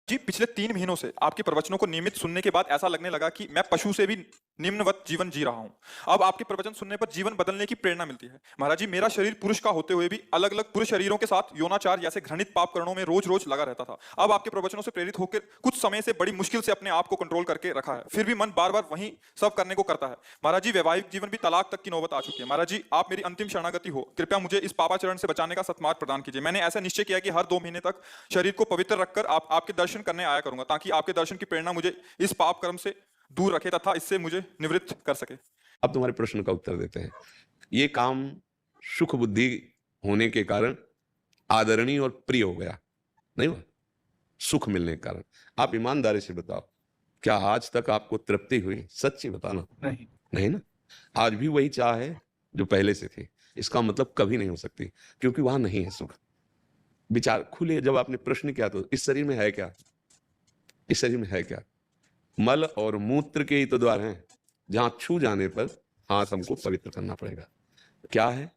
जी, पिछले 3 महीनों से आपके प्रवचनों को नियमित सुनने के बाद ऐसा लगने लगा कि मैं पशु से भी निम्नवत जीवन जी रहा हूँ। अब आपके प्रवचन सुनने पर जीवन बदलने की प्रेरणा मिलती है। महाराज जी, मेरा शरीर पुरुष का होते हुए भी अलग-अलग पुरुष शरीरों के साथ यौनाचार जैसे घृणित पाप कर्मों में रोज-रोज लगा रहता था। अब आपके प्रवचनों से प्रेरित होकर कुछ समय से बड़ी मुश्किल से अपने आप को कंट्रोल करके रखा है। फिर भी मन बार-बार वही सब करने को करता है। महाराज जी, वैवाहिक जीवन भी तलाक तक की नौबत आ चुकी है। महाराज जी, आप मेरी अंतिम शरणागति हो। कृपया मुझे इस पापाचरण से बचाने का सत्मार्ग प्रदान कीजिए। मैंने ऐसा निश्चय किया कि हर 2 महीने तक शरीर को पवित्र रखकर आपके दर्शन करने आया करूंगा, ताकि आपके दर्शन की प्रेरणा मुझे इस पाप कर्म से दूर रखे तथा इससे मुझे निवृत्त कर सके। अब तुम्हारे प्रश्न का उत्तर देते हैं। ये काम सुख बुद्धि होने के कारण आदरणीय और प्रिय हो गया, नहीं हुआ? सुख मिलने के कारण। आप ईमानदारी से बताओ, क्या आज तक आपको तृप्ति हुई? सच्ची बताना। नहीं। नहीं ना? आज भी वही चाह है जो पहले से थी। इसका मतलब कभी नहीं हो सकती, क्योंकि वहां नहीं है सुख। विचार खुले, जब आपने प्रश्न किया तो इस शरीर में है क्या? इस शरीर में है क्या? मल और मूत्र के ही तो द्वार हैं, जहां छू जाने पर हाथ हमको पवित्र करना पड़ेगा। क्या है?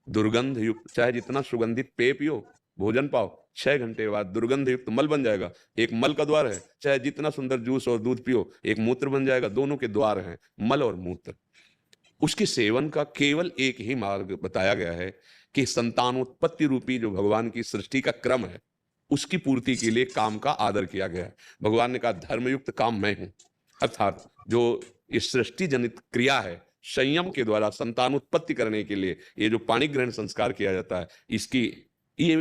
दुर्गंध युक्त, चाहे जितना सुगंधित पेय पियो, भोजन पाओ, 6 घंटे बाद दुर्गंध युक्त मल बन जाएगा। एक मल का द्वार है। चाहे जितना सुंदर जूस और दूध पियो, एक मूत्र बन जाएगा। दोनों के द्वार हैं, मल और मूत्र। उसके सेवन का केवल एक ही मार्ग बताया गया है कि संतानोत्पत्ति रूपी जो भगवान की सृष्टि का क्रम है, उसकी पूर्ति के लिए काम का आदर किया गया है। भगवान ने कहा धर्मयुक्त काम मैं हूं, अर्थात जो इस सृष्टि जनित क्रिया है, संयम के द्वारा संतान उत्पत्ति करने के लिए ये जो पाणी ग्रहण संस्कार किया जाता है, इसकी ये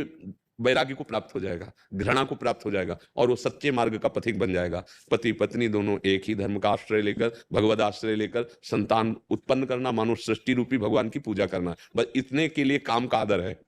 वैराग्य को प्राप्त हो जाएगा, घृणा को प्राप्त हो जाएगा और वो सच्चे मार्ग का पथिक बन जाएगा। पति पत्नी दोनों एक ही धर्म का आश्रय लेकर, भगवद आश्रय लेकर संतान उत्पन्न करना, मानो सृष्टि रूपी भगवान की पूजा करना, बस इतने के लिए काम का आदर है।